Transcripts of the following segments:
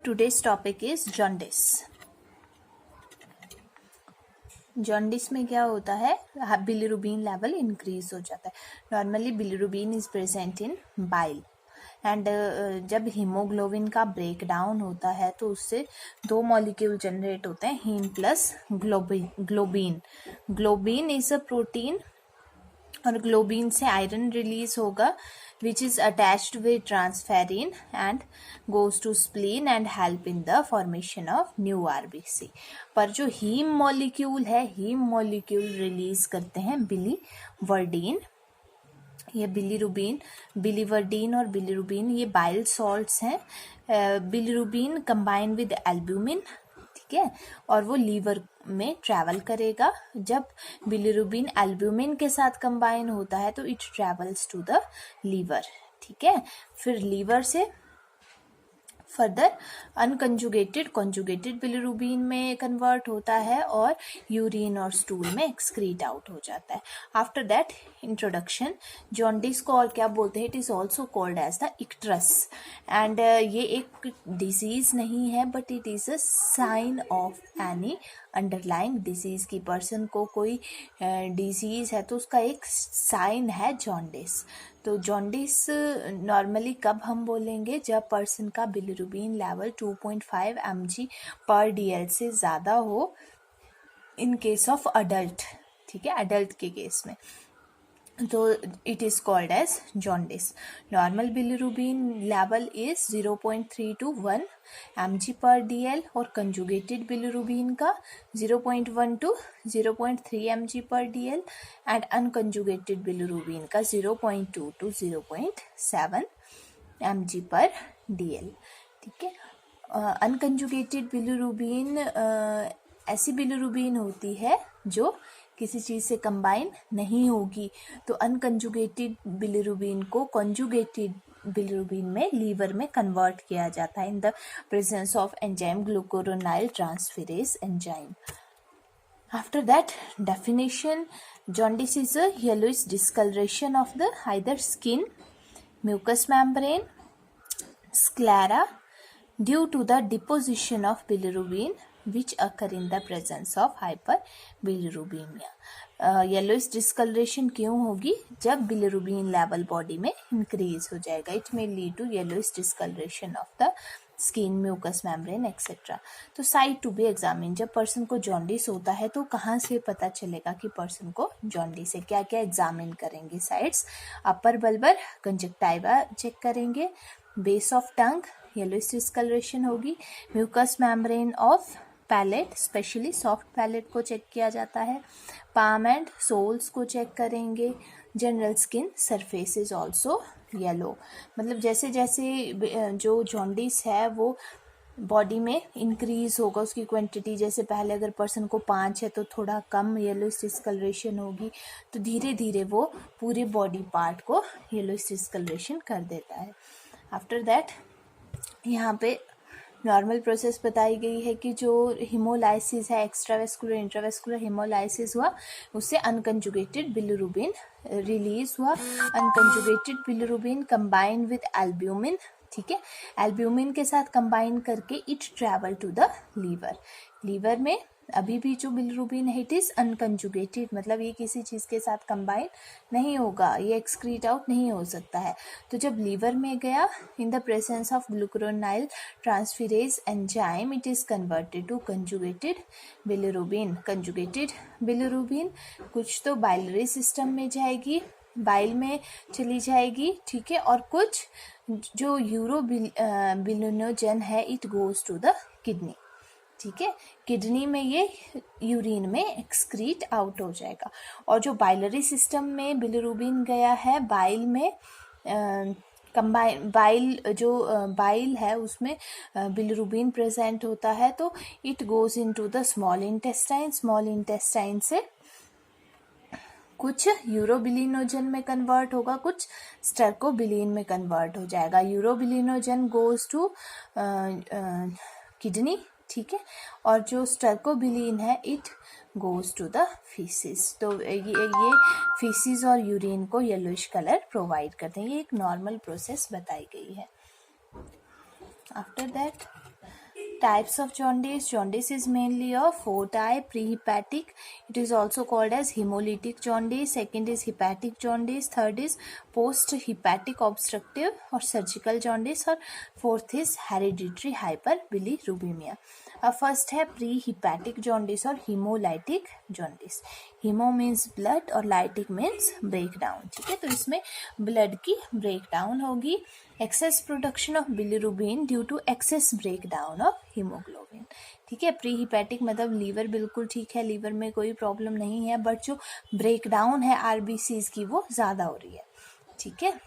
Today's topic is jaundice. Jaundice में क्या होता है, बिलिरुबिन लेवल इंक्रीज हो जाता है. Normally bilirubin is present in bile and जब हीमोग्लोबिन का ब्रेक डाउन होता है तो उससे दो मॉलिक्यूल जनरेट होते हैं, haem plus globin. Globin is a protein और ग्लोबिन से आयरन रिलीज होगा which is attached with transferrin and goes to spleen and help in the formation of new RBC. पर जो हीम मॉलिक्यूल है, haem molecule release करते हैं biliverdin. ये biliverdin और बिलिरुबिन ये बाइल सॉल्ट्स हैं. बिलिरुबिन कंबाइन विद एल्ब्यूमिन, ठीक है, और वो लीवर में ट्रैवल करेगा. जब बिलिरुबिन एल्ब्यूमिन के साथ कंबाइन होता है तो it travels to the liver, ठीक है. फिर लीवर से फर्दर अनकंजुगेटेड कंजुगेटेड बिलिरुबिन में कन्वर्ट होता है और यूरिन और स्टूल में एक्सक्रीट आउट हो जाता है. आफ्टर दैट इंट्रोडक्शन, जॉन्डिस को और क्या बोलते हैं, it is also called as the icterus. And ये एक डिजीज नहीं है but it is a sign of any underlying disease. की पर्सन को कोई डिजीज है तो उसका एक साइन है जॉन्डिस. तो जॉन्डिस नॉर्मली कब हम बोलेंगे, जब पर्सन का बिलिरुबिन लेवल 2.5 mg/dl से ज़्यादा हो इन केस ऑफ अडल्ट, ठीक है, अडल्ट के केस में. तो it is called as jaundice. Normal bilirubin level is 0.3 to 1 mg/dl और कंजुगेटेड बिलिरुबिन का 0.1 to 0.3 mg/dl and unconjugated bilirubin का 0.2 to 0.7 mg/dl, ठीक है. अनकंजुगेटेड बिलिरुबिन ऐसी बिलिरुबिन होती है जो किसी चीज़ से कंबाइन नहीं होगी. तो अनकंजुगेटेड बिलिरुबिन को कंजुगेटेड बिलिरुबिन में लीवर में कन्वर्ट किया जाता है in the presence of enzyme glucuronyl transferase enzyme. After that, definition, jaundice is a yellowish discoloration of the either skin, mucous membrane, sclera due to the deposition of bilirubin which occur in the presence of hyperbilirubinemia. Yellowish discolouration क्यों होगी, जब bilirubin level body में increase हो जाएगा. It may lead to yellowish discolouration of the skin, mucous membrane etcetera. तो site to be examine, जब person को jaundice होता है तो कहाँ से पता चलेगा कि पर्सन को जॉन्डिस है, क्या क्या एग्जामिन करेंगे sites. Upper bulbar conjunctiva check करेंगे, base of tongue yellowish discoloration होगी, mucous membrane of palate specially soft palate को चेक किया जाता है, पाम एंड सोल्स को चेक करेंगे, general skin surface is also yellow. मतलब जैसे जैसे जो जॉन्डिस है वो बॉडी में इंक्रीज होगा उसकी क्वांटिटी, जैसे पहले अगर पर्सन को 5 है तो थोड़ा कम येलोइश डिस्कलरेशन होगी, तो धीरे धीरे वो पूरे बॉडी पार्ट को येलोइश डिस्कलरेशन कर देता है. आफ्टर दैट यहाँ पे नॉर्मल प्रोसेस बताई गई है कि जो हीमोलाइसिस है, एक्स्ट्रावेस्कुलर इंट्रावेस्कुलर हीमोलाइसिस हुआ, उससे अनकंजुगेटेड बिलिरुबिन रिलीज हुआ. Unconjugated bilirubin combine with albumin, ठीक है, एल्ब्यूमिन के साथ कंबाइन करके it travel to the liver. Liver में अभी भी जो बिलिरुबिन है इट इज अनकंजुगेटेड, मतलब ये किसी चीज़ के साथ कंबाइन नहीं होगा, ये एक्सक्रीट आउट नहीं हो सकता है. तो जब लीवर में गया in the presence of glucuronyl transferase enzyme it is converted to conjugated bilirubin. Conjugated bilirubin कुछ तो बाइलरी सिस्टम में जाएगी, बाइल में चली जाएगी, ठीक है, और कुछ जो यूरोबिलिनोजन है it goes to the kidney, ठीक है. किडनी में ये यूरिन में एक्सक्रीट आउट हो जाएगा. और जो बाइलरी सिस्टम में बिलिरुबिन गया है, बाइल में कंबाइन बाइल है उसमें बिलिरुबिन प्रेजेंट होता है, तो it goes into the small intestine. Small intestine से कुछ यूरोबिलिनोजन में कन्वर्ट होगा, कुछ स्टर्कोबिलिन में कन्वर्ट हो जाएगा. यूरोबिलिनोजन गोज टू किडनी, ठीक है, और जो स्टर्कोबिलिन है it goes to the faeces. तो ये फीसिस और यूरिन को येलोइश कलर प्रोवाइड करते हैं. ये एक नॉर्मल प्रोसेस बताई गई है. After that types of jaundice. Jaundice is mainly of 4 type. Prehepatic, it is also called as hemolytic jaundice. Second is hepatic jaundice. Third is post-hepatic obstructive or surgical jaundice. और fourth is hereditary hyperbilirubemia. First है pre hepatic jaundice और haemolytic jaundice. Haemo means blood और lytic means break down. ठीक है, तो इसमें blood की break down होगी. Excess production of bilirubin due to excess break down of haemoglobin. ठीक है, प्री हिपैटिक मतलब लीवर बिल्कुल ठीक है, लीवर में कोई प्रॉब्लम नहीं है, बट जो ब्रेक डाउन है आरबीसीज की वो ज़्यादा हो रही है. ठीक है,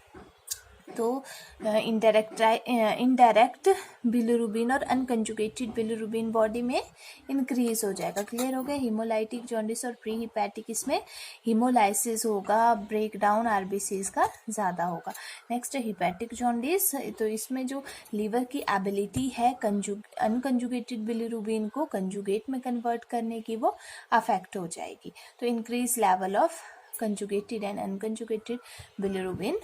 तो इनडायरेक्ट बिलिरुबिन और अनकंजुगेटेड बिलिरुबिन बॉडी में इंक्रीज हो जाएगा. क्लियर हो गया. हीमोलाइटिक जॉन्डिस और प्री हिपैटिक, इसमें हीमोलाइसिस होगा, ब्रेक डाउन आरबीसीज का ज़्यादा होगा. नेक्स्ट है हिपैटिक जॉन्डिस. तो इसमें जो लीवर की एबिलिटी है अनकंजुगेटेड बिलिरुबिन को कंजुगेट में कन्वर्ट करने की, वो अफेक्ट हो जाएगी. तो increase level of conjugated and unconjugated bilirubin.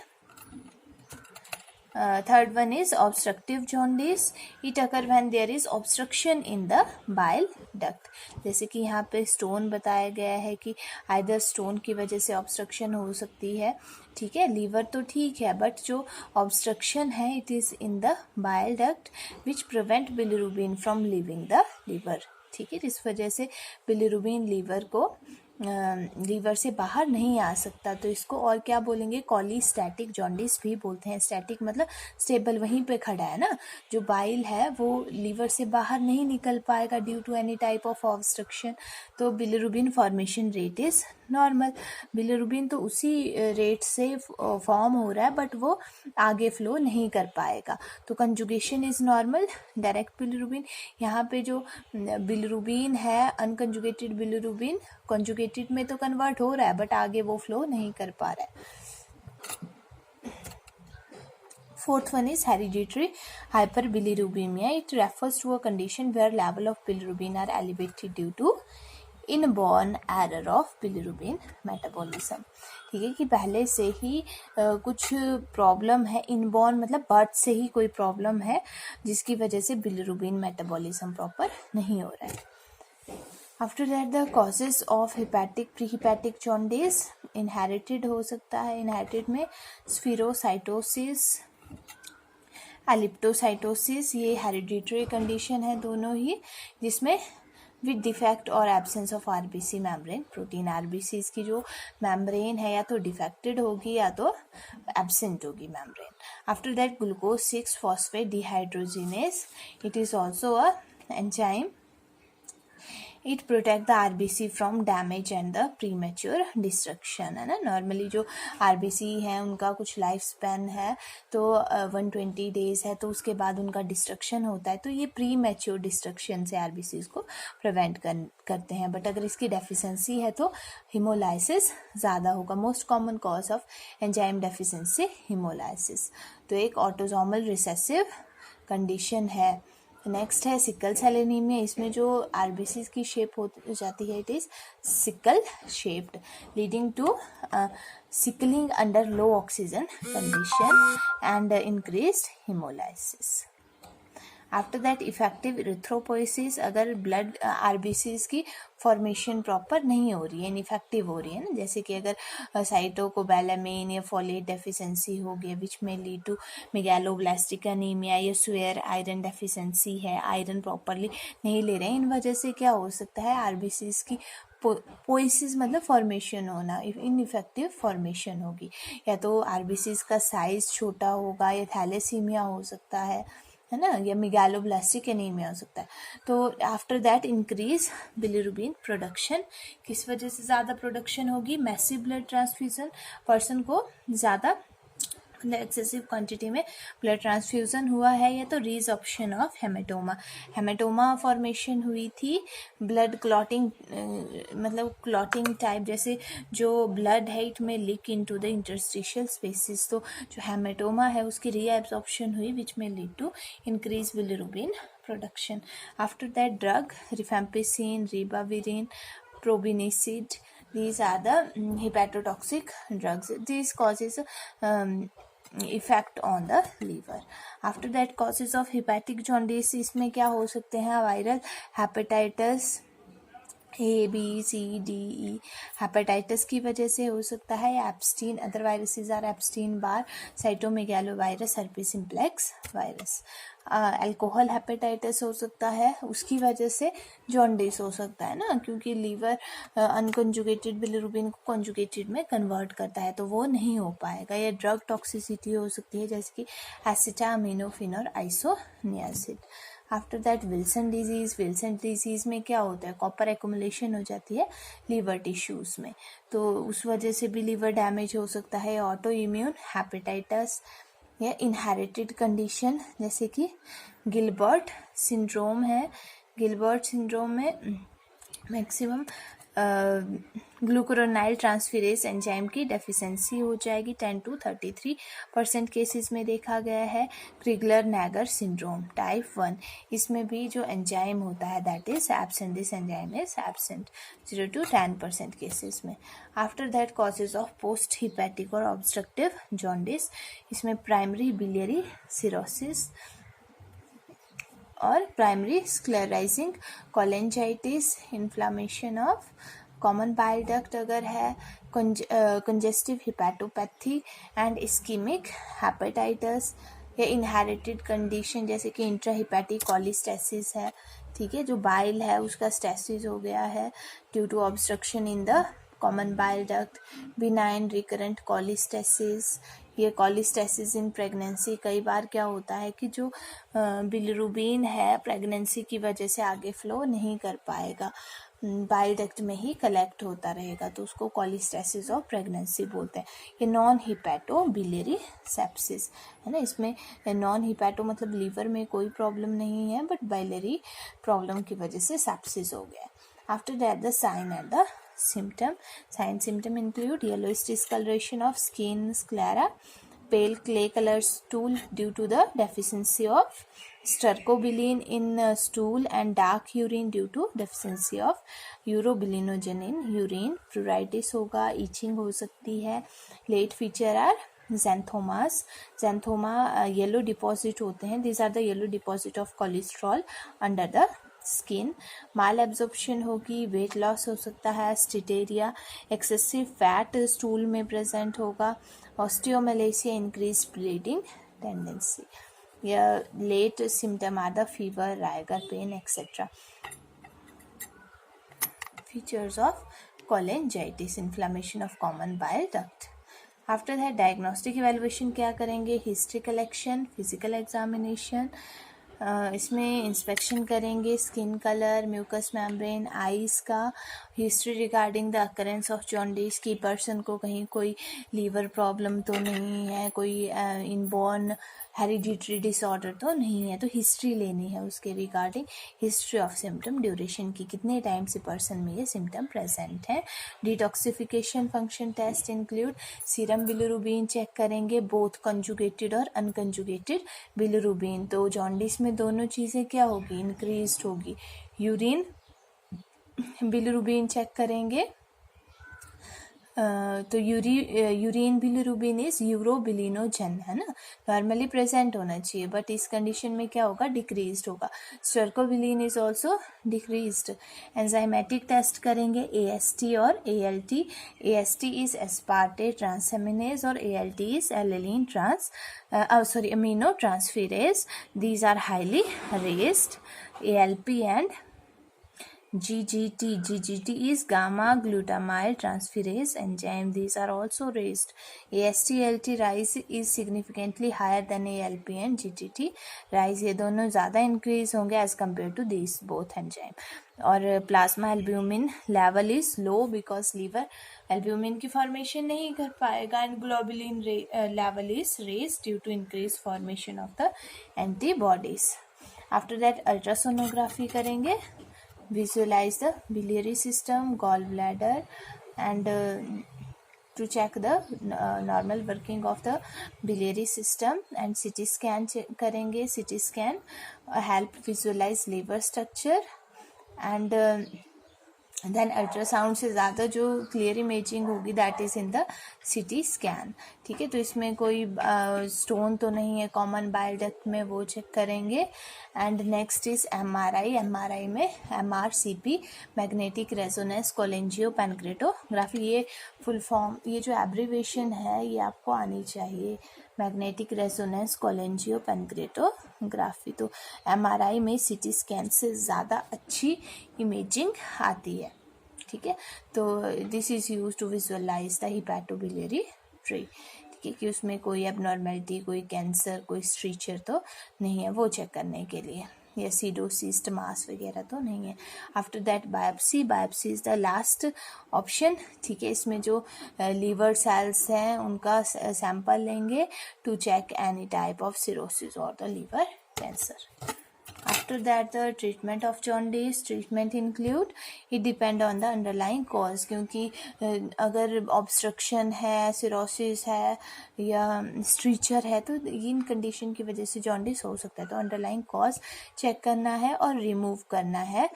Third one is obstructive jaundice. It occur when there is obstruction in the bile duct. जैसे कि यहाँ पे स्टोन बताया गया है कि आइदर स्टोन की वजह से ऑब्स्ट्रक्शन हो सकती है. ठीक है, लीवर तो ठीक है, बट जो ऑब्स्ट्रक्शन है it is in the bile duct which prevent bilirubin from leaving the liver. ठीक है, इस वजह से बिलिरुबिन लीवर से बाहर नहीं आ सकता. तो इसको और क्या बोलेंगे, कॉलीस्टैटिक जॉन्डिस भी बोलते हैं. स्टैटिक मतलब स्टेबल, वहीं पे खड़ा है ना. जो बाइल है वो लीवर से बाहर नहीं निकल पाएगा due to any type of obstruction. तो bilirubin formation rate is normal. Bilirubin तो उसी रेट से फॉर्म हो रहा है, बट वो आगे फ्लो नहीं कर पाएगा. तो conjugation is normal. Direct bilirubin, यहाँ पे जो बिलिरुबिन है अनकंजुगेटेड बिलिरुबिन कंजुगेटेड में तो कन्वर्ट हो रहा है, बट आगे वो फ्लो नहीं कर पा रहा है. Fourth one is hereditary hyperbilirubinemia. It refers to a condition where level of bilirubin are elevated due to inborn error of bilirubin metabolism. ठीक है, कि पहले से ही कुछ प्रॉब्लम है. इनबॉर्न मतलब बर्थ से ही कोई प्रॉब्लम है जिसकी वजह से बिलिरुबिन मेटाबॉलिज्म प्रॉपर नहीं हो रहा है. After that the causes of hepatic prehepatic jaundice. Inherited हो सकता है. इनहेरिटेड में स्फीरोसाइटोसिस, एलिप्टोसाइटोसिस, ये हेरिडिटरी कंडीशन है दोनों ही, जिसमें विद डिफेक्ट और absence of RBC membrane protein. RBC की जो मेम्ब्रेन है या तो डिफेक्टेड होगी या तो एब्सेंट होगी membrane. After that glucose 6 phosphate dehydrogenase. It is also a enzyme. It protect the RBC from damage and the premature destruction. है ना, नॉर्मली जो आरबीसी हैं उनका कुछ लाइफ स्पैन है तो 120 डेज है, तो उसके बाद उनका डिस्ट्रक्शन होता है. तो ये प्रीमेच्योर डिस्ट्रक्शन से आरबीसी को प्रिवेंट करते हैं. बट अगर इसकी डेफिशिएंसी है तो हिमोलाइसिस ज़्यादा होगा. Most common cause of enzyme deficiency haemolysis. तो एक ऑटोसोमल रिसेसिव कंडीशन है. नेक्स्ट है सिकल सेल एनीमिया. इसमें जो आरबीसी की शेप हो जाती है it is sickle shaped, leading to sickling under low oxygen condition and increased haemolysis. After that effective erythropoiesis. अगर ब्लड आरबीसीज की फॉर्मेशन प्रॉपर नहीं हो रही है, इनफेक्टिव हो रही है ना, जैसे कि अगर साइटोकोबैलामिन या फोलेट डेफिशिएंसी हो गया विच में लीड टू मेगालोब्लास्टिक एनीमिया, या स्वेयर आयरन डेफिशिएंसी है, आयरन प्रॉपरली नहीं ले रहे हैं, इन वजह से क्या हो सकता है आरबीसीज की पोइसिस मतलब फॉर्मेशन होना, इनइफेक्टिव फॉर्मेशन होगी. या तो आरबीसीज का साइज छोटा होगा, या थैलेसीमिया हो सकता है ना, या मेगालोब्लास्टिक एनीमिया हो सकता है. तो after that increase bilirubin production. किस वजह से ज़्यादा प्रोडक्शन होगी, मैसिव ब्लड ट्रांसफ्यूजन. पर्सन को ज़्यादा एक्सेसिव क्वांटिटी में ब्लड ट्रांसफ्यूजन हुआ है, या तो resorption of haematoma. Haematoma formation हुई थी, ब्लड क्लॉटिंग मतलब क्लॉटिंग टाइप, जैसे जो ब्लड है इट में leak into the interstitial spaces. तो जो हेमेटोमा है उसकी रीएब्जॉर्प्शन हुई विच में lead to increase bilirubin production. After that drug rifampicin, ribavirin, probenecid, these are the hepatotoxic drugs. These causes effect on the liver. After that causes of hepatic jaundice, इसमें क्या हो सकते हैं? Viral hepatitis A B C D E, hepatitis की वजह से हो सकता है. Epstein, other viruses are Epstein Barr, cytomegalo virus, herpes simplex virus. Alcohol hepatitis हो सकता है, उसकी वजह से जॉन्डिस हो सकता है ना, क्योंकि लीवर अनकंजुगेटेड बिलिरुबिन को कंजुगेटेड में कन्वर्ट करता है, तो वो नहीं हो पाएगा. या ड्रग टॉक्सिसिटी हो सकती है, जैसे कि एसिटामिनोफेन और isoniazid. After that Wilson disease. Wilson disease में क्या होता है? कॉपर एक्यूमुलेशन हो जाती है लीवर टिश्यूज़ में, तो उस वजह से भी लीवर डैमेज हो सकता है. ऑटो इम्यून हेपेटाइटिस या इनहेरिटेड कंडीशन, जैसे कि गिलबर्ट सिंड्रोम है. गिलबर्ट सिंड्रोम में मैक्सिमम ग्लूकुरोनाइल ट्रांसफेरेज एंजाइम की डेफिशिएंसी हो जाएगी. 10 to 33% केसेस में देखा गया है. क्रिगलर नैगर सिंड्रोम टाइप 1, इसमें भी जो एंजाइम होता है that is absent, this enzyme is absent. 0 to 10% cases में. After that causes of post hepatic और ऑब्स्ट्रक्टिव जॉन्डिस, इसमें प्राइमरी बिलियरी सिरोसिस और primary sclerosing cholangitis, inflammation of common bile duct अगर है, congestive hepatopathy and ischaemic hepatitis, या inherited condition जैसे कि इंट्राहिपैटिक कॉलिस्टेसिस है. ठीक है, जो बाइल है उसका स्टेसिस हो गया है due to obstruction in the common bile duct. Benign recurrent cholestasis, ये कॉलिस्टेसिस इन प्रेगनेंसी. कई बार क्या होता है कि जो बिलिरुबिन है प्रेगनेंसी की वजह से आगे फ्लो नहीं कर पाएगा, बाइल डक्ट में ही कलेक्ट होता रहेगा, तो उसको कॉलिस्टेसिस ऑफ प्रेगनेंसी बोलते हैं. ये नॉन हिपैटो बिलियरी सेप्सिस है ना. इसमें नॉन हिपैटो मतलब लीवर में कोई प्रॉब्लम नहीं है, बट बाइलरी प्रॉब्लम की वजह से सेप्सिस हो गया. After that the sign and the symptom. Sign symptom include yellowish discoloration of skin, sclera, pale clay color stool due to the deficiency of stercobilin in stool, and dark urine due to deficiency of urobilinogen in urine. Pruritus होगा, itching हो सकती है. Late feature are xanthomas. Xanthoma yellow deposit होते हैं. These are the yellow deposit of cholesterol under the skin. Malabsorption होगी, weight loss हो सकता है, स्टिटेरिया, एक्सेसिव फैट स्टूल में प्रेजेंट होगा, ऑस्टियोमेलेसिया, इंक्रीज ब्लीडिंग टेंडेंसी. या late symptom are the fever, rigor pain etcetera. Features of cholangitis, inflammation of common bile duct. After that diagnostic evaluation क्या करेंगे? History collection, physical examination, इसमें inspection करेंगे, skin colour, mucous membrane, eyes का, history regarding the occurrence of jaundice, की person को कहीं कोई liver problem तो नहीं है, कोई इनबॉर्न हेरिडिटरी डिसऑर्डर तो नहीं है, तो हिस्ट्री लेनी है उसके regarding. History of symptom, duration की, कितने टाइम से पर्सन में ये सिम्टम प्रेजेंट है. Detoxification function test include serum bilirubin check करेंगे, बोथ कंजुगेटेड और अनकंजुगेटेड बिलिरुबिन. तो जॉन्डिस में दोनों चीज़ें क्या होगी? इंक्रीज होगी. यूरिन बिलिरुबिन चेक करेंगे, तो यूरिन बिलिरुबिन इज यूरोबिलिनोजन है ना, नॉर्मली प्रेजेंट होना चाहिए, बट इस कंडीशन में क्या होगा? डिक्रीज्ड होगा. Stercobilin is also decreased. Enzymatic test करेंगे, AST और ALT. AST is aspartate transaminase और ALT is alanine amino transferase. These are highly raised. ALP and GGT is gamma glutamyl transferase enzyme. These are also raised. AST-ALT rise is significantly higher than ALP and GGT rise. ये दोनों ज़्यादा increase होंगे as compared to these both enzyme. और plasma albumin level is low because liver albumin की formation नहीं कर पाएगा, and globulin level is raise due to increase formation of the antibodies. After that ultrasonography करेंगे, visualize the biliary system, gallbladder, and to check the normal working of the biliary system, and CT scan करेंगे. CT scan help visualize liver structure, and then ultrasound से ज़्यादा जो clear imaging होगी that is in the CT scan. ठीक है, तो इसमें कोई स्टोन तो नहीं है कॉमन बाइल डक्ट में, वो चेक करेंगे। And next is MRI. MRI में एमआरसीपी, मैग्नेटिक रेजोनेंस कोलेंजियो पैनक्रेटोग्राफी, ये फुल फॉर्म, ये जो एब्रीवेशन है ये आपको आनी चाहिए, मैग्नेटिक रेजोनेंस कोलेंजियो पैनक्रेटोग्राफी। तो एमआरआई में सीटी स्कैन से ज़्यादा अच्छी इमेजिंग आती है। ठीक है, तो this is use to visualise the hepatobiliary tree. ठीक है, कि उसमें कोई एबनॉर्मेलिटी, कोई कैंसर, कोई स्ट्रीचर तो नहीं है, वो चेक करने के लिए, या सीडोसिस्ट मास वगैरह तो नहीं है। After that biopsy. Biopsy is the last option. ठीक है, इसमें जो लीवर सेल्स हैं उनका सैंपल लेंगे to check any type of cirrhosis और the liver cancer. After that, the treatment of jaundice, treatment include, it depend on the underlying cause, क्योंकि अगर obstruction है, cirrhosis है या स्ट्रीचर है तो इन कंडीशन की वजह से जॉन्डिस हो सकता है। तो अंडरलाइंग कॉज चेक करना है और रिमूव करना है।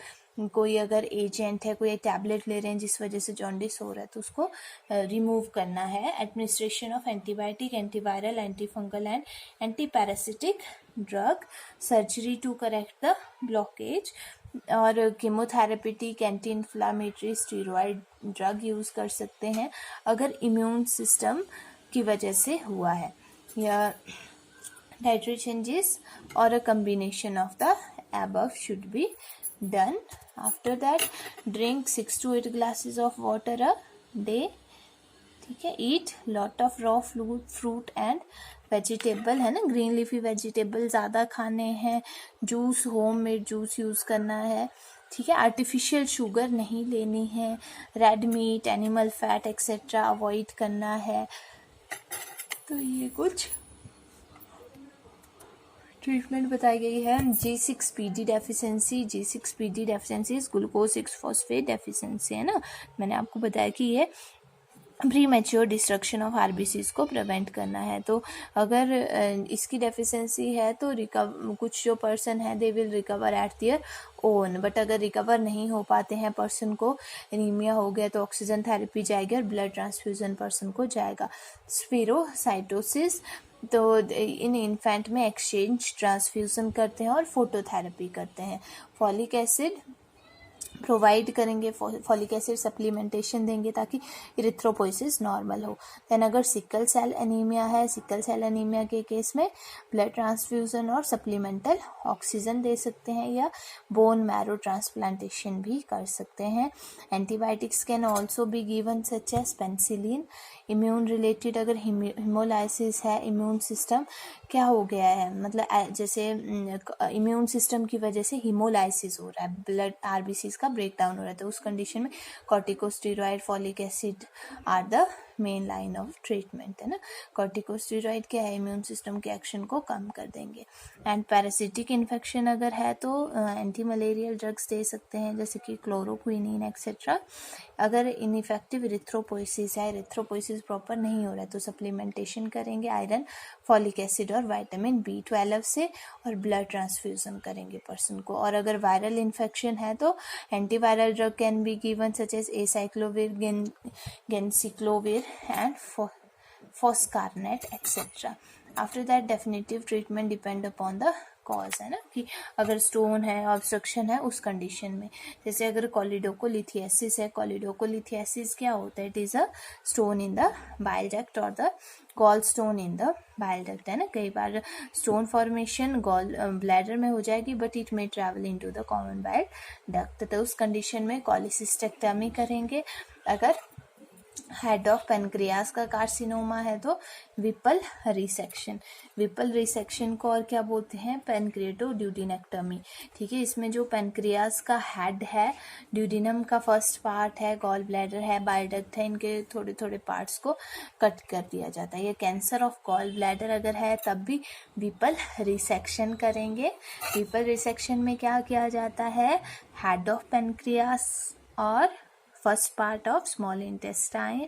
कोई अगर एजेंट है, कोई टैबलेट ले रहे हैं जिस वजह से जॉन्डिस हो रहा है तो उसको रिमूव करना है। Administration of antibiotic, antiviral, antifungal and antiparasitic drug, surgery to correct the blockage, और chemotherapeutic, anti inflammatory, steroid drug use कर सकते हैं अगर इम्यून सिस्टम की वजह से हुआ है, या dietary changes or a combination of the above should be done. After that, drink 6 to 8 glasses of water a day. ठीक है, eat lot of raw fruit and vegetable, है ना, ग्रीन लीफी वेजिटेबल ज़्यादा खाने हैं। Juice, home made juice use करना है। ठीक है, आर्टिफिशियल शुगर नहीं लेनी है। Red meat, animal fat etcetera avoid करना है। तो ये कुछ ट्रीटमेंट बताई गई है। G6PD deficiency. G6PD deficiency glucose 6 phosphate deficiency, है ना, मैंने आपको बताया कि ये pre mature destruction of RBCs को प्रिवेंट करना है। तो अगर इसकी डेफिशिएंसी है तो कुछ जो पर्सन है they will recover eight their own, but अगर रिकवर नहीं हो पाते हैं, पर्सन को एनीमिया हो गया तो ऑक्सीजन थेरेपी जाएगी और ब्लड ट्रांसफ्यूजन पर्सन को जाएगा। स्पिरोसाइटोसिस, तो इन इन्फेंट में एक्सचेंज ट्रांसफ्यूजन करते हैं और फोटोथेरेपी करते हैं। फॉलिक एसिड प्रोवाइड करेंगे, फॉलिक एसिड सप्लीमेंटेशन देंगे ताकि इरिथ्रोपोइसिस नॉर्मल हो। देन अगर सिकल सेल एनीमिया है, सिकल सेल एनीमिया के केस में ब्लड ट्रांसफ्यूजन और सप्लीमेंटल ऑक्सीजन दे सकते हैं, या बोन मैरो ट्रांसप्लांटेशन भी कर सकते हैं। Antibiotics can also be given such as penicillin. Immune related अगर हिमोलाइसिस है, इम्यून सिस्टम क्या हो गया है, मतलब जैसे इम्यून सिस्टम की वजह से हिमोलाइसिस हो रहा है, ब्लड आरबीसीज का ब्रेकडाउन हो रहा है, तो उस कंडीशन में corticosteroid, folic acid are the main line of treatment, है ना। कॉर्टिकोस्टेरॉइड क्या है, इम्यून सिस्टम के एक्शन को कम कर देंगे। एंड पैरासिटिक इन्फेक्शन अगर है तो एंटी मलेरियल ड्रग्स दे सकते हैं जैसे कि क्लोरोक्विनीन एक्सेट्रा। अगर इनइफेक्टिव इरिथ्रोपोइसिस है, इरिथ्रोपोइसिस प्रॉपर नहीं हो रहा है तो सप्लीमेंटेशन करेंगे आयरन, फॉलिक एसिड और विटामिन B12 से, और ब्लड ट्रांसफ्यूजन करेंगे पर्सन को। और अगर वायरल इन्फेक्शन है तो antiviral drug can be given such as acyclovir, ganciclovir and foscarnet etcetera. After that definitive treatment depend upon the cause, है ना, कि अगर स्टोन है, ऑब्स्ट्रक्शन है उस कंडीशन में। जैसे अगर कोलिडोकोलिथियासिस है, कोलिडोकोलिथियासिस क्या होता है, it is a stone in the bile duct और the gall stone in the bile duct, है ना। कई बार स्टोन फॉर्मेशन गॉल ब्लैडर में हो जाएगी but it may travel into the common bile duct, तो उस कंडीशन में कॉलिसिस्टेक्टमी करेंगे। अगर हेड ऑफ पेनक्रियास का कार्सिनोमा है तो विपल रिसेक्शन, विपल रिसेक्शन को और क्या बोलते हैं, पेनक्रिएटोड्यूडिनेक्टमी। ठीक है, इसमें जो पेनक्रियास का हेड है, ड्यूडिनम का फर्स्ट पार्ट है, गॉल ब्लैडर है, बाइल डक्ट है, इनके थोड़े थोड़े पार्ट्स को कट कर दिया जाता है। ये कैंसर ऑफ गॉल ब्लैडर अगर है तब भी विपल रिसेक्शन करेंगे। विपल रिसेक्शन में क्या किया जाता है, हेड ऑफ पेनक्रियास और first part of small intestine,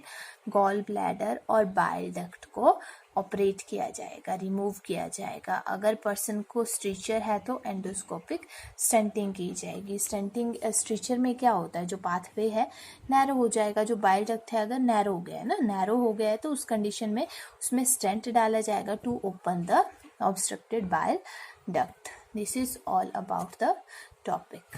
gall bladder और बाइल डक्ट को ऑपरेट किया जाएगा, रिमूव किया जाएगा। अगर पर्सन को स्ट्रेचर है तो एंडोस्कोपिक स्टेंटिंग की जाएगी। स्ट्रेचर में क्या होता है, जो पाथवे है नैरो हो जाएगा। जो बाइल डक्ट है अगर नैरो हो गया है ना, नैरो हो गया है तो उस कंडीशन में उसमें स्टेंट डाला जाएगा to open the obstructed bile duct. This is all about the topic.